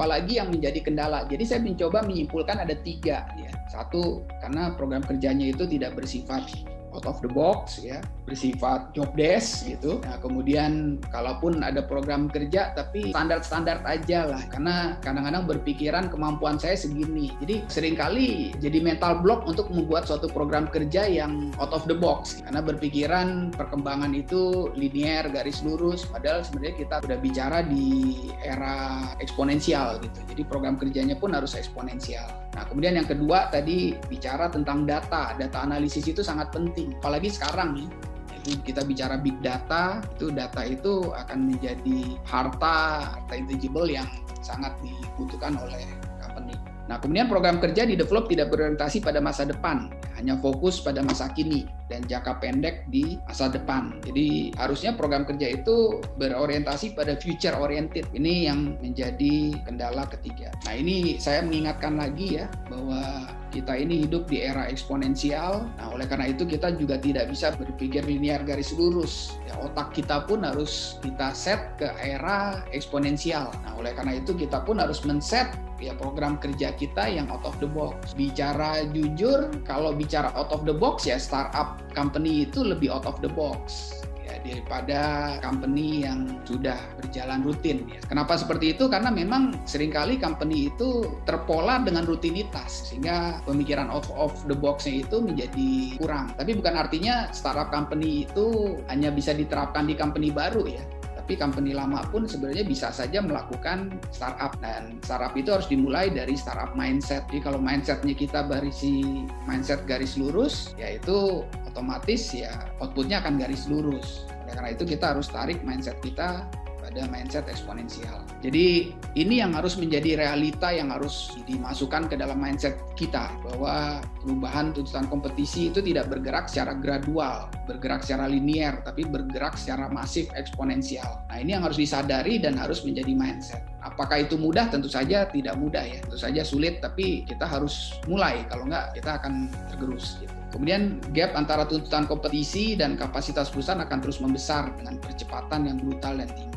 apalagi yang menjadi kendala. Jadi saya mencoba menyimpulkan ada 3 ya. Satu, karena program kerjanya itu tidak bersifat out of the box ya, bersifat job desk gitu. Nah, kemudian kalaupun ada program kerja tapi standar-standar aja lah, karena kadang-kadang berpikiran kemampuan saya segini. Jadi seringkali jadi mental block untuk membuat suatu program kerja yang out of the box, karena berpikiran perkembangan itu linear, garis lurus, padahal sebenarnya kita udah bicara di era eksponensial gitu. Jadi program kerjanya pun harus eksponensial. Nah, kemudian yang kedua tadi bicara tentang data analisis itu sangat penting, apalagi sekarang nih. Kita bicara big data, itu data itu akan menjadi harta intangible yang sangat dibutuhkan oleh company. Nah, kemudian program kerja di-develop tidak berorientasi pada masa depan, hanya fokus pada masa kini dan jangka pendek di masa depan. Jadi harusnya program kerja itu berorientasi pada future oriented. Ini yang menjadi kendala ketiga. Nah, ini saya mengingatkan lagi ya, bahwa kita ini hidup di era eksponensial. Nah, oleh karena itu kita juga tidak bisa berpikir linear garis lurus. Ya, otak kita pun harus kita set ke era eksponensial. Nah, oleh karena itu kita pun harus men-set ya program kerja kita yang out of the box. Bicara jujur, kalau bicara out of the box ya startup company itu lebih out of the box ya daripada company yang sudah berjalan rutin ya. Kenapa seperti itu? Karena memang seringkali company itu terpola dengan rutinitas sehingga pemikiran out of the box-nya itu menjadi kurang. Tapi bukan artinya startup company itu hanya bisa diterapkan di company baru ya. Tapi company lama pun sebenarnya bisa saja melakukan startup, dan startup itu harus dimulai dari startup mindset. Jadi kalau mindsetnya kita berisi mindset garis lurus, yaitu otomatis ya outputnya akan garis lurus. Oleh karena itu kita harus tarik mindset kita pada mindset eksponensial. Jadi ini yang harus menjadi realita yang harus dimasukkan ke dalam mindset kita, bahwa perubahan tuntutan kompetisi itu tidak bergerak secara gradual, bergerak secara linear, tapi bergerak secara masif eksponensial. Nah, ini yang harus disadari dan harus menjadi mindset. Apakah itu mudah? Tentu saja tidak mudah ya, tentu saja sulit, tapi kita harus mulai, kalau enggak kita akan tergerus gitu. Kemudian gap antara tuntutan kompetisi dan kapasitas perusahaan akan terus membesar dengan percepatan yang brutal dan tinggi.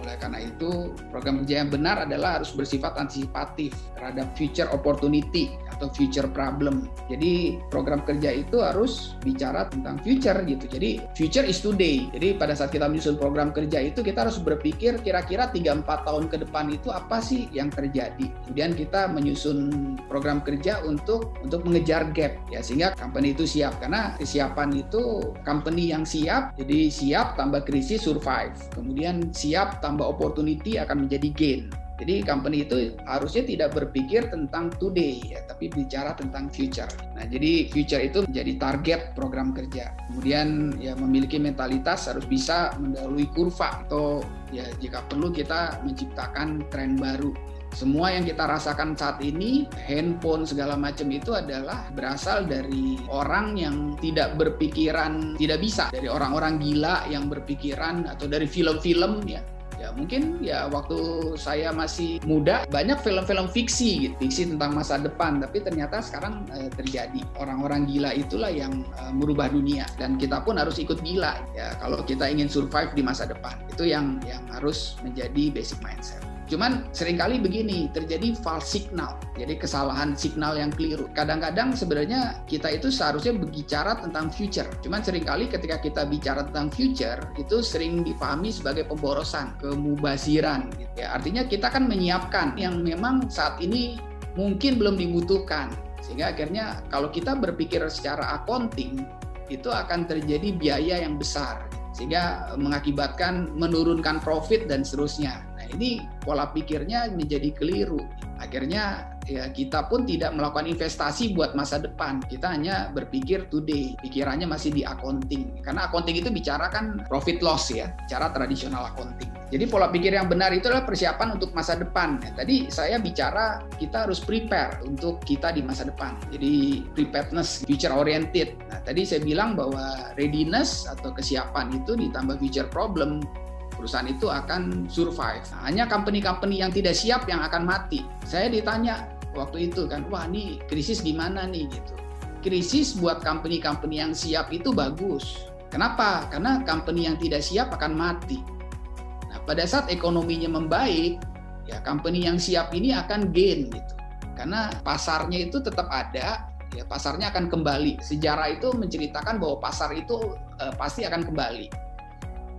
Oleh karena itu, program kerja yang benar adalah harus bersifat antisipatif terhadap future opportunity atau future problem. Jadi program kerja itu harus bicara tentang future gitu. Jadi future is today. Jadi pada saat kita menyusun program kerja itu kita harus berpikir kira-kira 3-4 tahun ke depan itu apa sih yang terjadi. Kemudian kita menyusun program kerja untuk mengejar gap ya, sehingga company itu siap. Karena kesiapan itu company yang siap, jadi siap tambah krisis survive. Kemudian siap tambah opportunity akan menjadi gain. Jadi company itu harusnya tidak berpikir tentang today ya, tapi bicara tentang future. Nah, jadi future itu menjadi target program kerja. Kemudian ya memiliki mentalitas harus bisa mendahului kurva, atau ya jika perlu kita menciptakan tren baru. Semua yang kita rasakan saat ini, handphone segala macam itu adalah berasal dari orang yang tidak berpikiran tidak bisa, dari orang-orang gila yang berpikiran, atau dari film-film ya. Ya mungkin ya waktu saya masih muda banyak film-film fiksi gitu, fiksi tentang masa depan, tapi ternyata sekarang terjadi. Orang-orang gila itulah yang merubah dunia, dan kita pun harus ikut gila ya kalau kita ingin survive di masa depan. Itu yang harus menjadi basic mindset. Cuman seringkali begini, terjadi false signal, jadi kesalahan signal yang keliru. Kadang-kadang sebenarnya kita itu seharusnya berbicara tentang future. Cuman seringkali ketika kita bicara tentang future, itu sering dipahami sebagai pemborosan, kemubaziran. Gitu ya. Artinya kita kan menyiapkan yang memang saat ini mungkin belum dibutuhkan. Sehingga akhirnya kalau kita berpikir secara accounting, itu akan terjadi biaya yang besar. Sehingga mengakibatkan menurunkan profit dan seterusnya. Nah, ini pola pikirnya menjadi keliru. Akhirnya ya kita pun tidak melakukan investasi buat masa depan. Kita hanya berpikir today. Pikirannya masih di accounting. Karena accounting itu bicara kan profit loss ya, cara tradisional accounting. Jadi pola pikir yang benar itu adalah persiapan untuk masa depan. Nah, tadi saya bicara kita harus prepare untuk kita di masa depan. Jadi preparedness, future oriented. Nah, tadi saya bilang bahwa readiness atau kesiapan itu ditambah future problem, perusahaan itu akan survive. Nah, hanya company-company yang tidak siap yang akan mati. Saya ditanya waktu itu kan, wah ini krisis gimana nih gitu. Krisis buat company-company yang siap itu bagus. Kenapa? Karena company yang tidak siap akan mati. Nah, pada saat ekonominya membaik, ya company yang siap ini akan gain gitu. Karena pasarnya itu tetap ada, ya pasarnya akan kembali. Sejarah itu menceritakan bahwa pasar itu pasti akan kembali.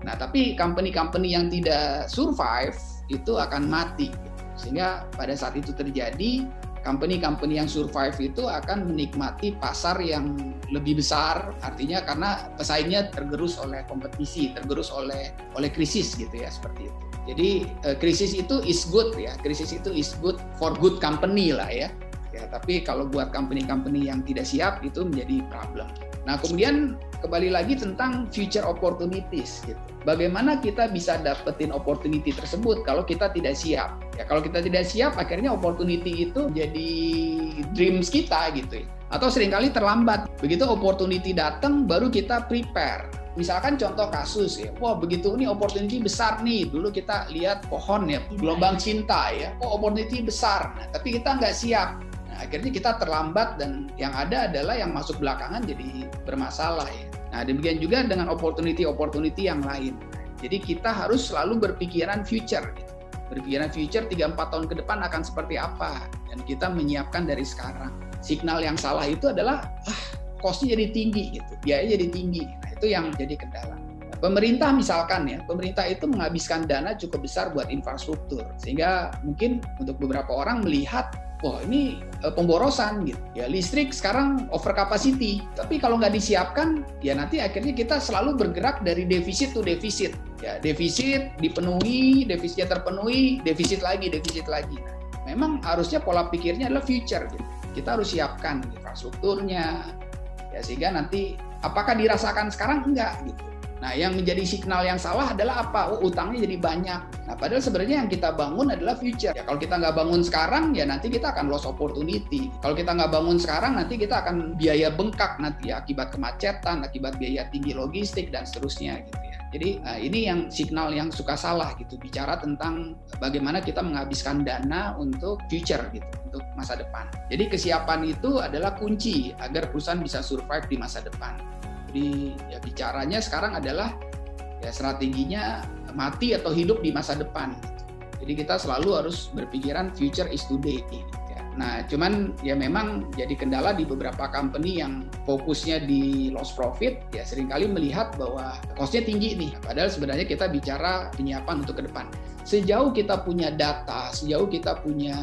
Nah, tapi company-company yang tidak survive itu akan mati. Sehingga pada saat itu terjadi, company-company yang survive itu akan menikmati pasar yang lebih besar, artinya karena pesaingnya tergerus oleh kompetisi, tergerus oleh krisis gitu ya, seperti itu. Jadi krisis itu is good ya, krisis itu is good for good company lah ya. Ya, tapi kalau buat company-company yang tidak siap itu menjadi problem. Nah, kemudian kembali lagi tentang future opportunities gitu. Bagaimana kita bisa dapetin opportunity tersebut kalau kita tidak siap? Ya, kalau kita tidak siap, akhirnya opportunity itu jadi dreams kita gitu ya. Atau seringkali terlambat. Begitu opportunity datang, baru kita prepare. Misalkan contoh kasus ya, wah begitu ini opportunity besar nih. Dulu kita lihat pohon ya, gelombang cinta ya, oh opportunity besar. Nah, tapi kita nggak siap. Nah, akhirnya kita terlambat dan yang ada adalah yang masuk belakangan jadi bermasalah ya. Nah, demikian juga dengan opportunity yang lain. Jadi kita harus selalu berpikiran future. Berpikiran future 3-4 tahun ke depan akan seperti apa. Dan kita menyiapkan dari sekarang. Signal yang salah itu adalah, cost-nya jadi tinggi gitu, biaya jadi tinggi. Nah, itu yang jadi kendala. Nah, pemerintah misalkan ya, pemerintah itu menghabiskan dana cukup besar buat infrastruktur. Sehingga mungkin untuk beberapa orang melihat, wah ini pemborosan gitu. Ya listrik sekarang over capacity. Tapi kalau nggak disiapkan, ya nanti akhirnya kita selalu bergerak dari defisit to defisit. Ya defisit dipenuhi, defisitnya terpenuhi, defisit lagi. Nah, memang harusnya pola pikirnya adalah future gitu. Kita harus siapkan infrastrukturnya, ya sehingga nanti apakah dirasakan sekarang? Enggak gitu. Nah, yang menjadi signal yang salah adalah apa? Oh, utangnya jadi banyak. Nah, padahal sebenarnya yang kita bangun adalah future. Ya, kalau kita nggak bangun sekarang, ya nanti kita akan lost opportunity. Kalau kita nggak bangun sekarang, nanti kita akan biaya bengkak nanti ya, akibat kemacetan, akibat biaya tinggi logistik, dan seterusnya gitu ya. Jadi, ini yang signal yang suka salah gitu, bicara tentang bagaimana kita menghabiskan dana untuk future gitu, untuk masa depan. Jadi, kesiapan itu adalah kunci agar perusahaan bisa survive di masa depan. Jadi ya bicaranya sekarang adalah ya strateginya mati atau hidup di masa depan. Jadi kita selalu harus berpikiran future is today. Nah, cuman ya memang jadi kendala di beberapa company yang fokusnya di loss profit, ya seringkali melihat bahwa cost-nya tinggi nih. Padahal sebenarnya kita bicara penyiapan untuk ke depan. Sejauh kita punya data, sejauh kita punya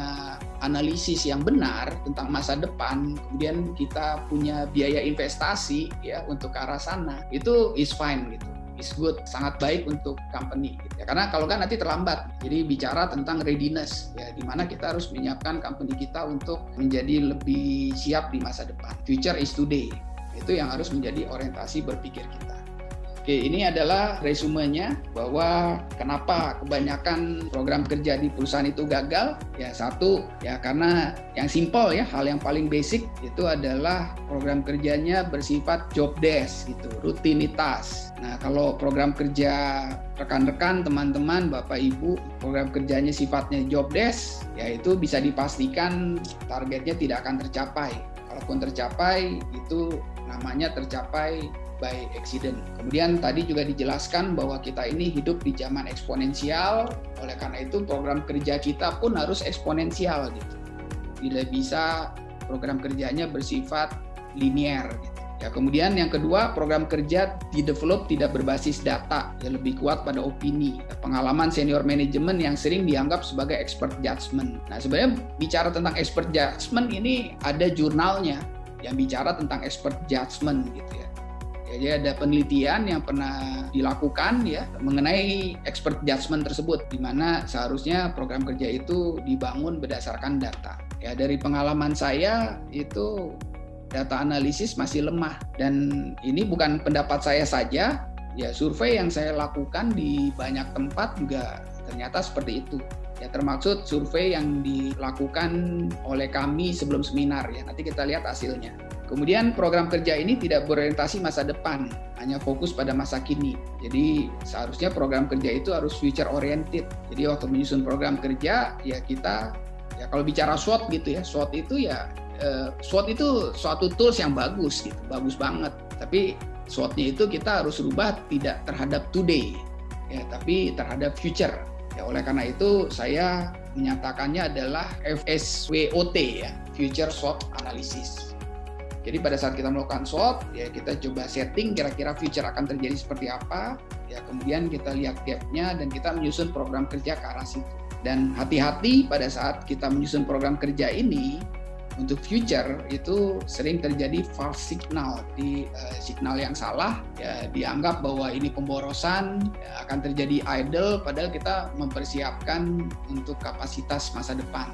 analisis yang benar tentang masa depan, kemudian kita punya biaya investasi ya untuk ke arah sana, itu is fine gitu. Is good, sangat baik untuk company gitu ya. Karena kalau kan nanti terlambat. Jadi bicara tentang readiness ya, di mana kita harus menyiapkan company kita untuk menjadi lebih siap di masa depan. Future is today. Itu yang harus menjadi orientasi berpikir kita. Oke, ini adalah resumenya bahwa kenapa kebanyakan program kerja di perusahaan itu gagal. Ya satu, ya karena yang simple ya, hal yang paling basic itu adalah program kerjanya bersifat job desk gitu, rutinitas. Nah, kalau program kerja rekan-rekan, teman-teman, Bapak Ibu, program kerjanya sifatnya job desk, ya itu bisa dipastikan targetnya tidak akan tercapai. Kalaupun tercapai, itu namanya tercapai by accident. Kemudian tadi juga dijelaskan bahwa kita ini hidup di zaman eksponensial, oleh karena itu program kerja kita pun harus eksponensial gitu. Tidak bisa program kerjanya bersifat linear gitu. Ya, kemudian yang kedua, program kerja di-develop tidak berbasis data, yang lebih kuat pada opini. Pengalaman senior manajemen yang sering dianggap sebagai expert judgment. Nah, sebenarnya bicara tentang expert judgment ini ada jurnalnya yang bicara tentang expert judgment gitu ya. Jadi ada penelitian yang pernah dilakukan ya mengenai expert judgment tersebut, di mana seharusnya program kerja itu dibangun berdasarkan data. Ya dari pengalaman saya itu data analisis masih lemah, dan ini bukan pendapat saya saja. Ya survei yang saya lakukan di banyak tempat juga ternyata seperti itu. Ya termaksud survei yang dilakukan oleh kami sebelum seminar ya. Nanti kita lihat hasilnya. Kemudian program kerja ini tidak berorientasi masa depan, hanya fokus pada masa kini. Jadi seharusnya program kerja itu harus future oriented. Jadi waktu menyusun program kerja ya kita ya kalau bicara SWOT gitu ya, SWOT itu ya SWOT itu suatu tools yang bagus gitu, bagus banget. Tapi SWOT-nya itu kita harus rubah tidak terhadap today ya, tapi terhadap future. Ya, oleh karena itu saya menyatakannya adalah FSWOT ya, Future SWOT Analysis. Jadi pada saat kita melakukan SWOT, ya kita coba setting kira-kira future akan terjadi seperti apa, ya kemudian kita lihat gap-nya dan kita menyusun program kerja ke arah situ. Dan hati-hati pada saat kita menyusun program kerja ini, untuk future itu sering terjadi false signal, di signal yang salah, ya dianggap bahwa ini pemborosan, ya, akan terjadi idle, padahal kita mempersiapkan untuk kapasitas masa depan.